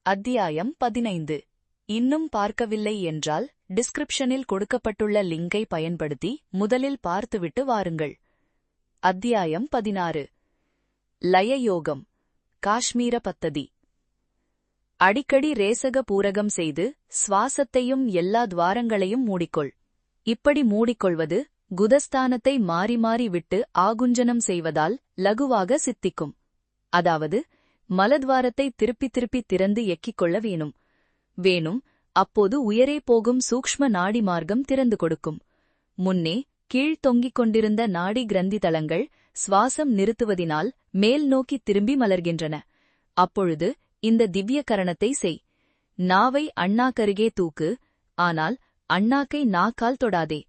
அத்தியாயம் 15. இன்னும் பார்க்கவில்லை என்றால் டிஸ்கிரிப்ஷனில் கொடுக்கப்பட்டுள்ள லிங்கை பயன்படுத்தி முதலில் பார்த்துவிட்டு வாருங்கள். அத்தியாயம் 16. லயயோகம். காஷ்மீர பத்ததி. அடிக்கடி ரேசக பூரகம் செய்து சுவாசத்தையும் எல்லா துவாரங்களையும் மூடிக்கொள். இப்படி மூடிக்கொள்வது குதஸ்தானத்தை மாறி மாறி விட்டு ஆகுஞ்சனம் செய்வதால் லகுவாக சித்திக்கும். அதாவது மலத்வாரத்தை திருப்பி திருப்பி திறந்து எக்கிக் கொள்ள வேணும். அப்போது உயரே போகும் சூக்ஷ்ம நாடி மார்க்கம் திறந்து கொடுக்கும். முன்னே கீழ் தொங்கிக் கொண்டிருந்த நாடி கிரந்தி தளங்கள் சுவாசம் நிறுத்துவதினால் மேல் நோக்கி திரும்பி மலர்கின்றன. அப்பொழுது இந்த திவ்ய கரணத்தை செய். நாவை அண்ணாக்கருகே தூக்கு, ஆனால் அண்ணாக்கை நாக்கால் தொடாதே.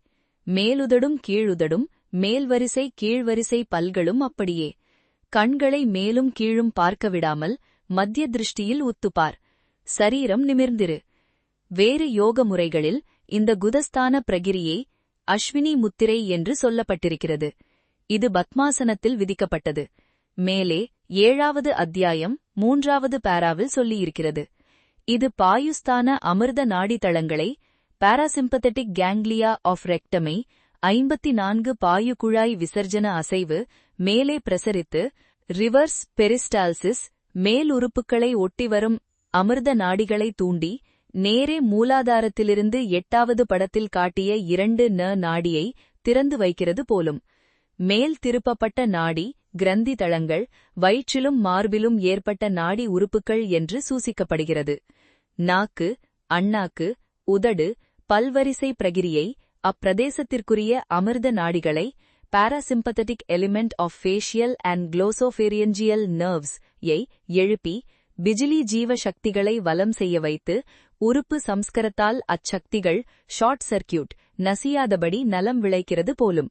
மேலுதடும் கீழுதடும் மேல்வரிசை கீழ்வரிசை பல்களும் அப்படியே. கண்களை மேலும் கீழும் பார்க்க விடாமல் மத்திய திருஷ்டியில் உத்துப்பார். சரீரம் நிமிர்ந்திரு. வேறு யோக முறைகளில் இந்த குதஸ்தான பிரகிரியை அஸ்வினி முத்திரை என்று சொல்லப்பட்டிருக்கிறது. இது பத்மாசனத்தில் விதிக்கப்பட்டது. மேலே 7வது அத்தியாயம் 3வது பாராவில் சொல்லியிருக்கிறது. இது பாயுஸ்தான அமிர்த நாடித்தளங்களை பாராசிம்பத்தட்டிக் கேங்க்லியா ஆஃப் ரெக்டமை 54 பாயு குழாய் விசர்ஜன அசைவு மேலே பிரசரித்து ரிவர்ஸ் பெரிஸ்டால்சிஸ் மேல் உறுப்புகளை ஒட்டிவரும் அமிர்த நாடிகளை தூண்டி நேரே மூலாதாரத்திலிருந்து 8வது படத்தில் காட்டிய 2 நாடியை திறந்து வைக்கிறது போலும். மேல் திருப்பப்பட்ட நாடி கிரந்தி தளங்கள் வயிற்றிலும் மார்பிலும் ஏற்பட்ட நாடி உறுப்புகள் என்று சூசிக்கப்படுகிறது. நாக்கு, அண்ணாக்கு, உதடு, பல்வரிசை பிரகிரியை அப்பிரதேசத்திற்குரிய அமிர்த நாடிகளை parasympathetic element of facial and glossopharyngeal nerves எழுப்பி பிஜிலி ஜீவ சக்திகளை வலம் செய்ய வைத்து உறுப்பு சம்ஸ்கரத்தால் அச்சக்திகள் ஷார்ட் சர்க்கியூட் நசியாதபடி நலம் விளைக்கிறது போலும்.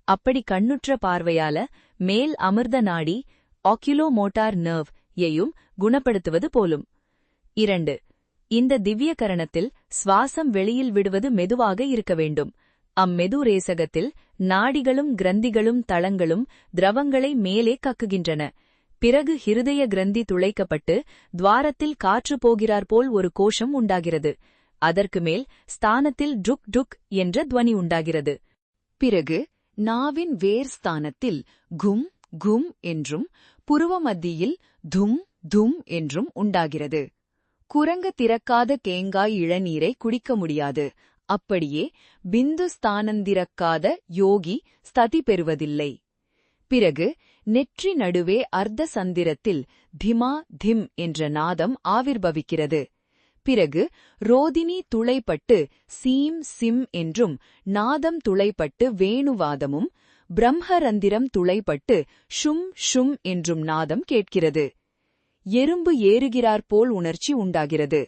அப்படி கண்ணுற்ற பார்வையால மேல் அமிர்த நாடி ஆக்யுலோமோட்டார் நர்வ் குணப்படுத்துவது போலும். 2. இந்த திவ்ய கரணத்தில் சுவாசம் வெளியில் விடுவது மெதுவாக இருக்க வேண்டும். அம்மெது ரேசகத்தில் நாடிகளும் கிரந்திகளும் தளங்களும் திரவங்களை மேலே கக்குகின்றன. பிறகு ஹிருதய கிரந்தி துளைக்கப்பட்டு துவாரத்தில் காற்று போகிறாற்போல் ஒரு கோஷம் உண்டாகிறது. அதற்கு மேல் ஸ்தானத்தில் டுக் டுக் என்ற துவனி உண்டாகிறது. பிறகு நாவின் வேர் ஸ்தானத்தில் கும் கும் என்றும் புருவ மத்தியில் தும் தும் என்றும் உண்டாகிறது. குரங்கு திறக்காத தேங்காய் இளநீரை குடிக்க முடியாது. அப்படியே பிந்து ஸ்தானந்திறக்காத யோகி ஸ்ததி பெறுவதில்லை. பிறகு நெற்றி நடுவே அர்த்த சந்திரத்தில் திமா திம் என்ற நாதம் ஆவிர்பவிக்கிறது. பிறகு ரோதினி துளைப்பட்டு சீம் சிம் என்றும் நாதம் துளைப்பட்டு வேணுவாதமும் பிரம்மரந்திரம் துளைப்பட்டு ஷும் ஷும் என்றும் நாதம் கேட்கிறது. எறும்பு ஏறுகிறாற்போல் உணர்ச்சி உண்டாகிறது.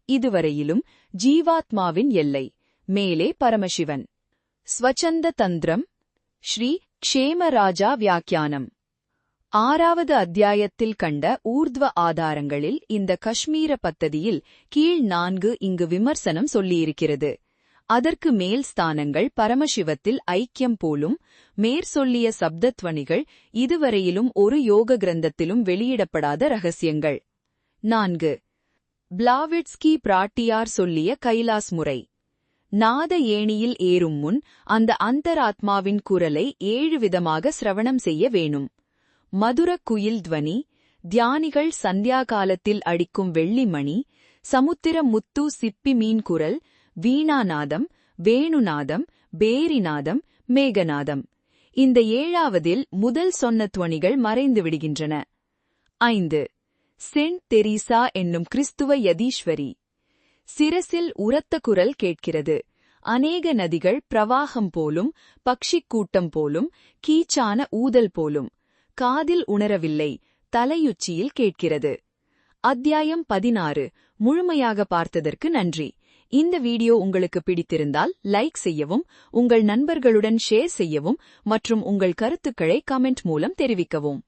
இதுவரையிலும் ஜீவாத்மாவின் எல்லை. மேலே பரமசிவன். ஸ்வச்சந்த தந்திரம். ஸ்ரீ க்ஷேமராஜா வியாக்கியானம். 6வது அத்தியாயத்தில் கண்ட ஊர்த்வ ஆதாரங்களில் இந்த கஷ்மீர பத்ததியில் கீழ் 4 இங்கு விமர்சனம் சொல்லியிருக்கிறது. அதற்கு மேல் ஸ்தானங்கள் பரமசிவத்தில் ஐக்கியம் போலும் மேற்சொல்லிய சப்தத்வனிகள் இதுவரையிலும் ஒரு யோக கிரந்தத்திலும் வெளியிடப்படாத ரகசியங்கள். 4. பிளாவிட்ஸ்கி பிராட்டியார் சொல்லிய கைலாஸ் முறை. நாத ஏணியில் ஏறும் முன் அந்த அந்தராத்மாவின் குரலை 7 விதமாக சிரவணம் செய்ய வேணும். மதுர குயில் துவனி, தியானிகள் சந்தியா காலத்தில் அடிக்கும் வெள்ளிமணி, சமுத்திர முத்து சிப்பி மீன் குரல், வீணாநாதம், வேணுநாதம், பேரிநாதம், மேகநாதம். இந்த 7வதில் முதல் சொன்ன துவனிகள் மறைந்து விடுகின்றன. 5. சென்ட் தெரீசா என்னும் கிறிஸ்துவ யதீஸ்வரி. சிரசில் உரத்த குரல் கேட்கிறது. அநேக நதிகள் பிரவாகம் போலும் பக்ஷிக் கூட்டம் போலும் கீச்சான ஊதல் போலும். காதில் உணரவில்லை, தலையுச்சியில் கேட்கிறது. அத்தியாயம் 16 முழுமையாக பார்த்ததற்கு நன்றி. இந்த வீடியோ உங்களுக்கு பிடித்திருந்தால் லைக் செய்யவும், உங்கள் நண்பர்களுடன் ஷேர் செய்யவும் மற்றும் உங்கள் கருத்துக்களை கமெண்ட் மூலம் தெரிவிக்கவும்.